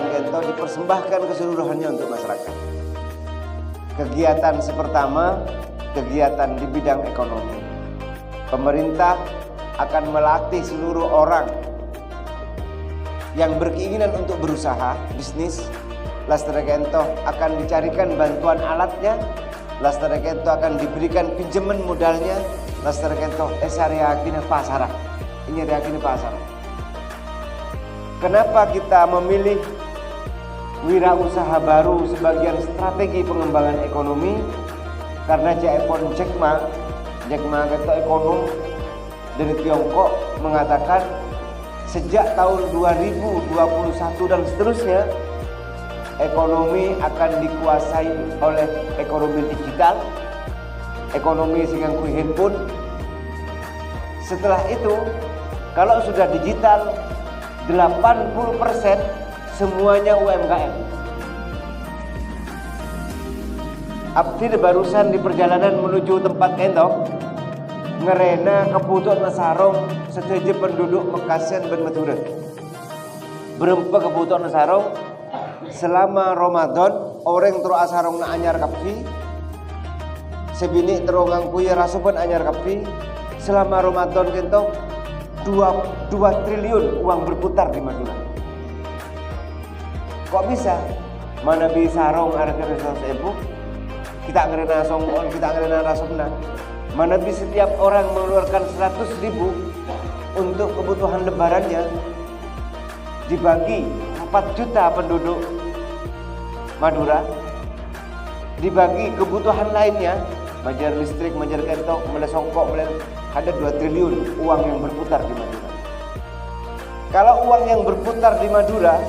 kegiatan itu dipersembahkan keseluruhannya untuk masyarakat. Kegiatan pertama, kegiatan di bidang ekonomi. Pemerintah akan melatih seluruh orang yang berkeinginan untuk berusaha bisnis. Lastare Kento akan dicarikan bantuan alatnya, Lastare Kento akan diberikan pinjaman modalnya, Lastare Kento esariakine pasara. Ini reakine pasara. Kenapa kita memilih wirausaha baru sebagian strategi pengembangan ekonomi? Karena Jack Ma kata ekonom dari Tiongkok mengatakan sejak tahun 2021 dan seterusnya ekonomi akan dikuasai oleh ekonomi digital, ekonomi sing nganggo handphone. Setelah itu kalau sudah digital 80% semuanya UMKM. Abdi barusan di perjalanan menuju tempat Kento ngerena kebutuhan sarong setuju penduduk Mekasan dan Madura. Berempa kebutuhan sarong selama Ramadan orang terus sarong na anyar kapi. Sebini terongang kuya rasupan anyar kapi. Selama Ramadan Kento 2 triliun uang berputar di Madura. Kok bisa? Mana bisa sarong harga 100.000? Kita ngerena songol, kita ngerena rasumna. Mana bisa setiap orang mengeluarkan 100.000 untuk kebutuhan lebarannya, dibagi 4 juta penduduk Madura, dibagi kebutuhan lainnya, majar listrik, majar kentok, mulai songkok, mulai ada 2 triliun uang yang berputar di Madura. Kalau uang yang berputar di Madura,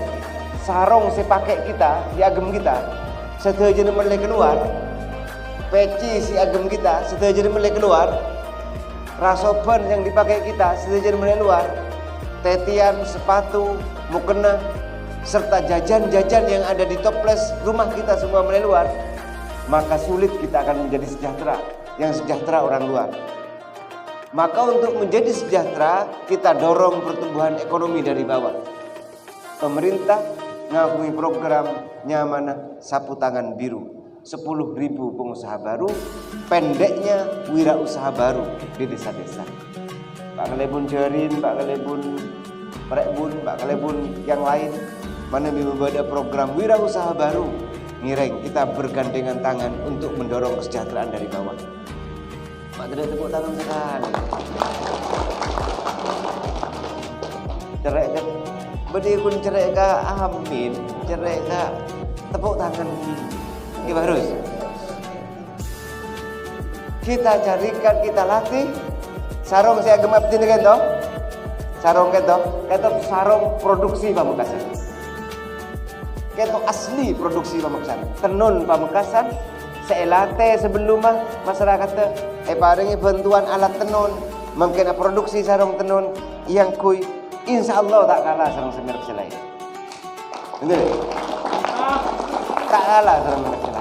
sarong sepakai kita, di agem kita, setuju mulai keluar. Peci si agem kita setelah jadi mulai keluar, rasoban yang dipakai kita setelah jadi mulai keluar, tetian, sepatu, mukena, serta jajan-jajan yang ada di toples rumah kita semua mulai keluar, maka sulit kita akan menjadi sejahtera. Yang sejahtera orang luar. Maka untuk menjadi sejahtera kita dorong pertumbuhan ekonomi dari bawah. Pemerintah ngakui program Nyamanah Sapu Tangan Biru. 10.000 pengusaha baru, pendeknya wirausaha baru di desa-desa. Pak Kalebun Jerin, Pak Kalebun Prekbun, Pak Kalebun yang lain, mana membuat program wirausaha baru. Ngireng kita bergandengan tangan untuk mendorong kesejahteraan dari bawah. Pak tidak tepuk tangan sekali. Cerai kan, bedikun cerai ka amin, cerai ka tepuk tangan. Ini harus kita carikan, kita latih. Sarong saya gemap sini kan toh, sarong kento sarong produksi Pamekasan, kento asli produksi Pamekasan, tenun Pamekasan. Seelate sebelum masyarakat paringi bantuan alat tenun, mungkin produksi sarong tenun yang kui, insya Allah tak kalah sarong semerek selain. Betul? Tak kalah sarong semerek selain.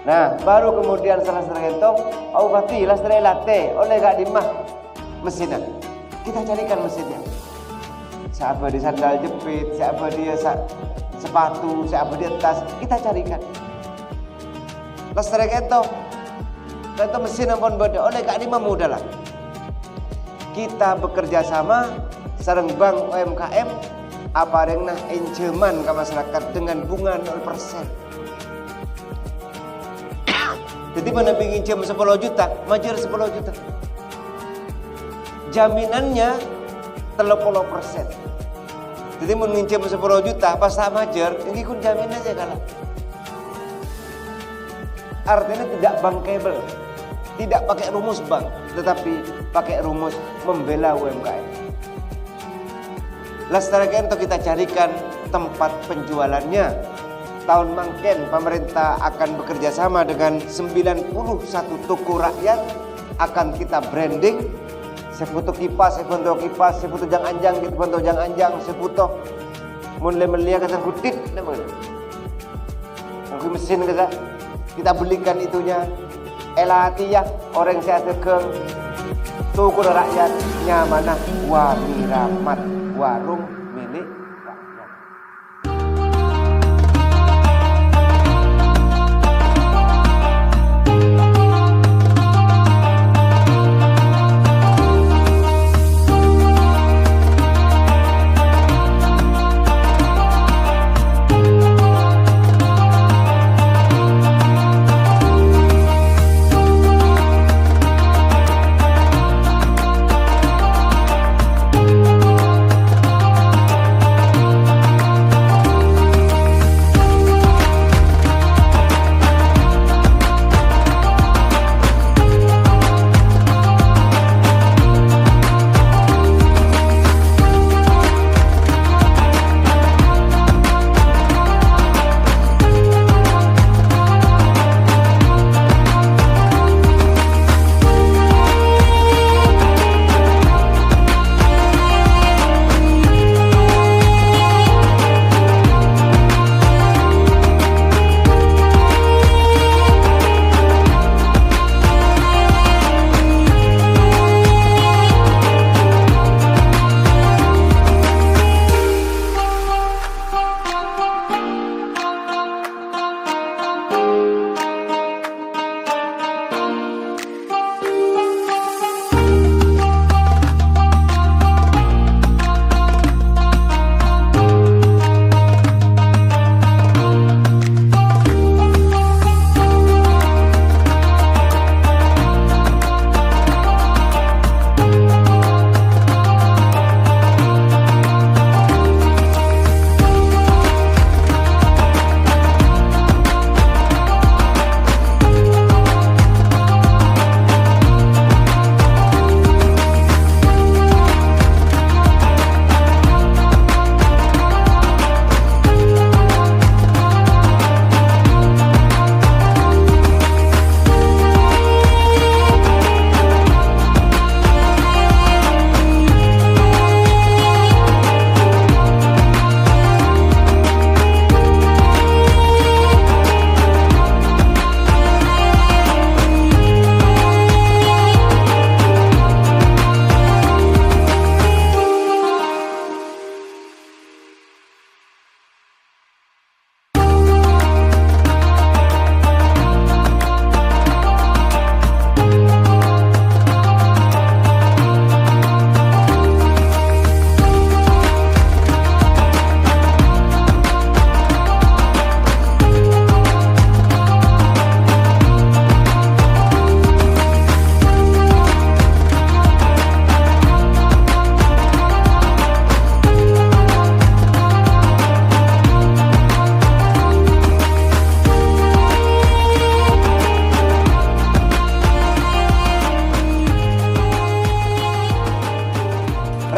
Nah, baru kemudian setelah itu, obati lastre latte oleh gak dimah mesinnya. Kita carikan mesinnya. Siapa di sandal jepit, siapa dia sepatu, siapa dia tas, kita carikan. Lastre itu mesin ampun beda oleh gak dimah mudah lah. Kita bekerja sama sareng bank UMKM apa renah enceman ke masyarakat dengan bunga 0%. Jadi mana pingin jam 10 juta, majer 10 juta. Jaminannya 30%. Jadi mengincam 10 juta pas tak majer, ini kun jamin aja kalah. Artinya tidak bankable, tidak pakai rumus bank, tetapi pakai rumus membela UMKM. Lastare Kento kita carikan tempat penjualannya. Tahun mangken pemerintah akan bekerja sama dengan 91 toko rakyat, akan kita branding. Seputu kipas, seputu jang anjang, seputu jang anjang, seputu mulai melia kata kutit, aku mesin kita belikan itunya. Elatiyah orang saya tegeng toko rakyat Nyamanah Wamiramat, warung milik rakyat.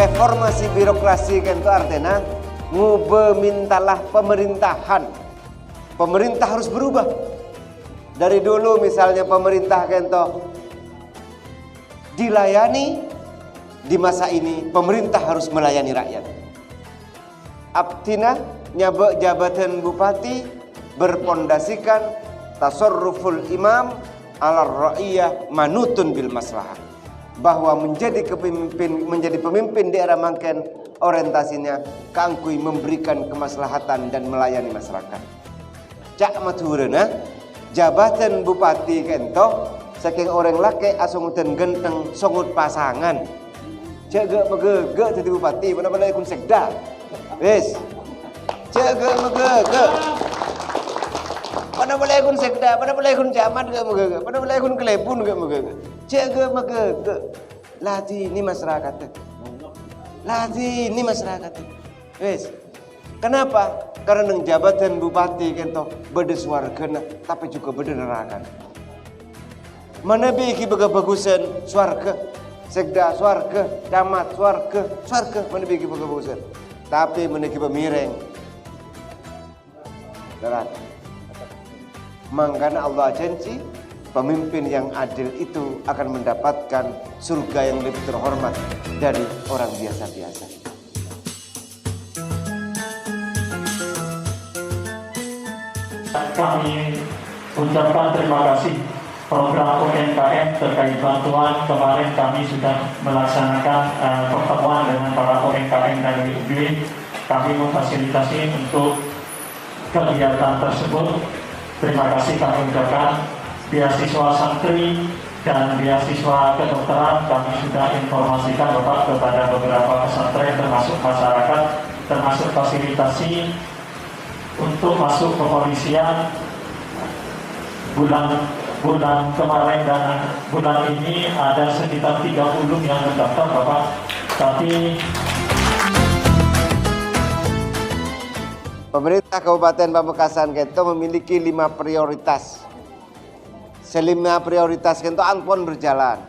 reformasi birokrasi kan itu artinya ngubemintalah pemerintahan. Pemerintah harus berubah. Dari dulu misalnya pemerintah kan itu dilayani, di masa ini pemerintah harus melayani rakyat. Abtina nyabek jabatan bupati berpondasikan tasarruful imam ala ra'iyah manutun bil maslahah, bahwa menjadi pemimpin di era mangken orientasinya kangkui memberikan kemaslahatan dan melayani masyarakat. Cak maturana jabatan bupati kento saking orang laki asunguten genteng songut pasangan. Cak ge megege jadi bupati mana-mana ikun sekda. Wes. Cak ge megege. Mana boleh ikun sekda, mana boleh ikun camat ge megege, mana boleh ikun kelepun ge megege. Cak ge megege. Lati ini masyarakat. Lati ini masyarakat. Wes. Kenapa? Karena jabatan bupati kento beda swargana tapi juga beda neraka. Mana biki bagusan swarga, sekda swarga, camat swarga, mana biki bagusan. Tapi mana ki pemireng. Neraka. Mangkana Allah janji pemimpin yang adil itu akan mendapatkan surga yang lebih terhormat dari orang biasa-biasa. Kami ucapkan terima kasih program UMKM terkait bantuan. Kemarin kami sudah melaksanakan pertemuan dengan para UMKM dari UB. Kami memfasilitasi untuk kegiatan tersebut. Terima kasih kami ucapkan. Beasiswa santri dan beasiswa kedokteran kami sudah informasikan Bapak kepada beberapa pesantren termasuk masyarakat, termasuk fasilitasi untuk masuk kepolisian bulan kemarin dan bulan ini ada sekitar 30 yang mendaftar Bapak. Tapi pemerintah Kabupaten Pamekasan Kento memiliki 5 prioritas. Selima prioritas Kento anpon berjalan.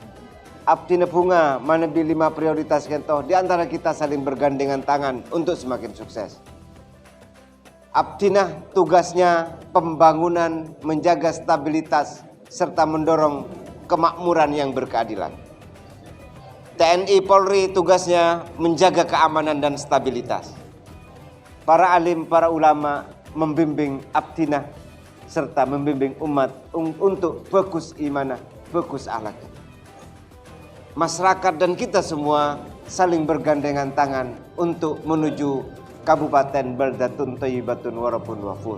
Abdi bunga menebi 5 prioritas Kento. Di antara kita saling bergandengan tangan untuk semakin sukses. Abdinah tugasnya pembangunan, menjaga stabilitas, serta mendorong kemakmuran yang berkeadilan. TNI Polri tugasnya menjaga keamanan dan stabilitas. Para alim, para ulama membimbing Abdinah, serta membimbing umat untuk fokus imanah, fokus akhlak. Masyarakat dan kita semua saling bergandengan tangan untuk menuju Kabupaten Baldatun Thayyibatun Warabun Wafur.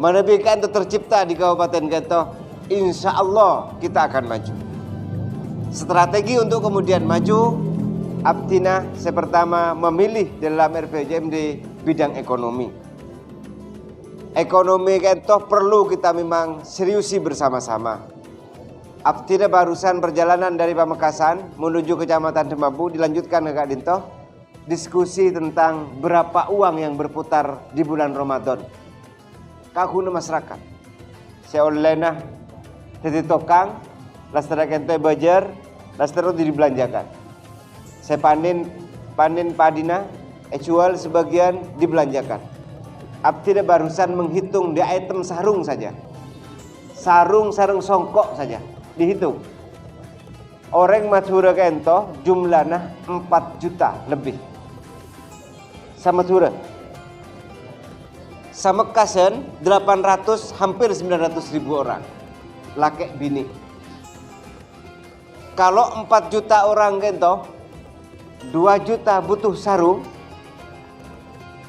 Menebikan itu tercipta di Kabupaten Kento, insya Allah kita akan maju. Strategi untuk kemudian maju, Abdinah pertama memilih dalam RPJMD bidang ekonomi. Ekonomi Kento perlu kita memang seriusi bersama-sama. Abdinah barusan perjalanan dari Pamekasan menuju Kecamatan Demambu, dilanjutkan ke Kak Dinto. Diskusi tentang berapa uang yang berputar di bulan Ramadan. Kakuna masyarakat. Saya olehna jadi tokang, lastara kente bajar, lastara dibelanjakan. Saya panen padina, jual sebagian dibelanjakan. Abdi barusan menghitung di item sarung saja. Sarung songkok saja dihitung. Orang Madura Kento jumlahnya 4 juta lebih. Sama Madura. Sama Kasen 800 hampir 900 ribu orang. Laki bini. Kalau 4 juta orang Kento 2 juta butuh sarung.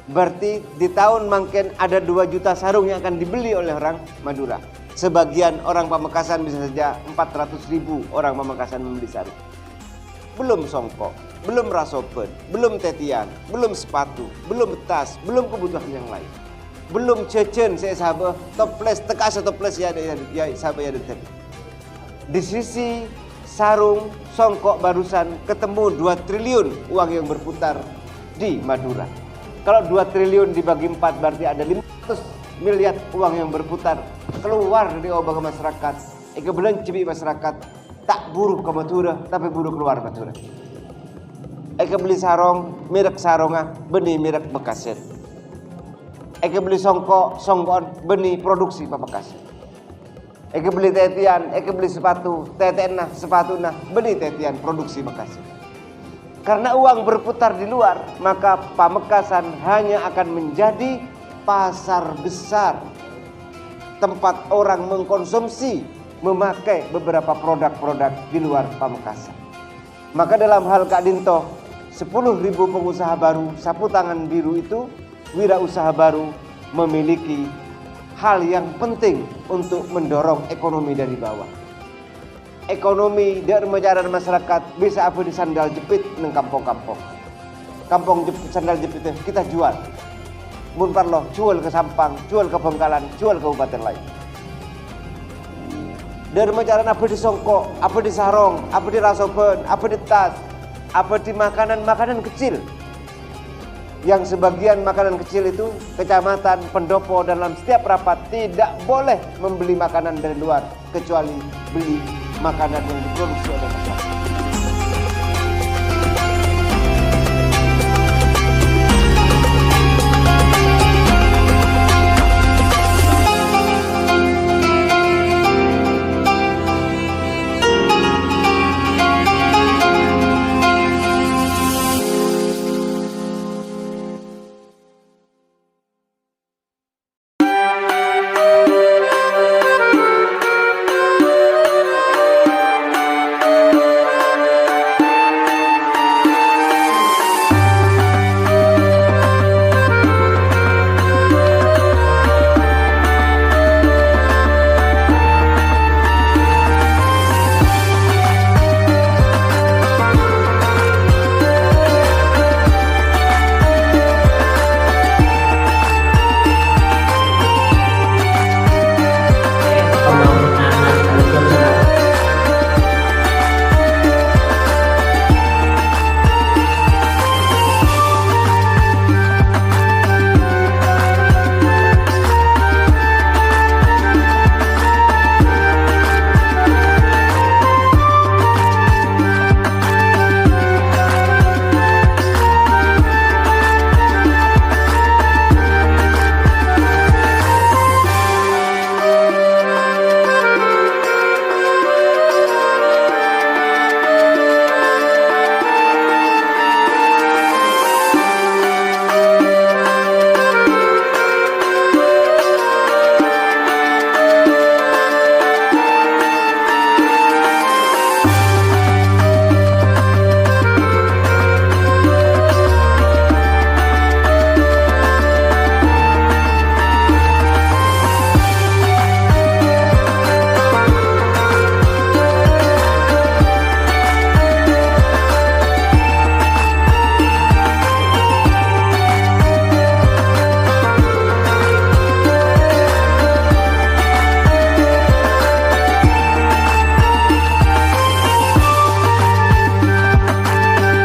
Berarti di tahun mungkin ada 2 juta sarung yang akan dibeli oleh orang Madura. Sebagian orang Pamekasan bisa saja 400 ribu orang Pamekasan membeli sarung. Belum songkok, belum rasopen, belum tetian, belum sepatu, belum tas, belum kebutuhan yang lain. Belum cecen saya sahabat toples tekas toples ya sahabat ya detek. Di sisi sarung songkok barusan ketemu 2 triliun uang yang berputar di Madura. Kalau 2 triliun dibagi 4 berarti ada 500 miliar uang yang berputar keluar dari obak masyarakat. Ika belan cibi masyarakat tak buruh ke Madura tapi buruh keluar Madura. Eke beli sarong, merek sarongah, benih merek bekasen. Eke beli songkon, benih produksi Pamekasan. Eke beli tetian, eke beli sepatu, teten nah, sepatu nah, benih tetian produksi Bekasi. Karena uang berputar di luar, maka Pamekasan hanya akan menjadi pasar besar, tempat orang mengkonsumsi, memakai beberapa produk-produk di luar Pamekasan. Maka dalam hal Kak Dinto, 10.000 pengusaha baru, sapu tangan biru itu, wirausaha baru memiliki hal yang penting untuk mendorong ekonomi dari bawah. Ekonomi dari masyarakat masyarakat bisa apa di sandal jepit neng kampung-kampung. Kampung jepit, sandal jepit itu kita jual. Mun parlo jual ke Sampang, jual ke Bengkalan, jual ke kabupaten lain. Dari masyarakat apa di songkok, apa di sarong, apa di rasoben, apa di tas, apa di makanan-makanan kecil. Yang sebagian makanan kecil itu kecamatan, pendopo dalam setiap rapat tidak boleh membeli makanan dari luar kecuali beli makanan yang diproduksi oleh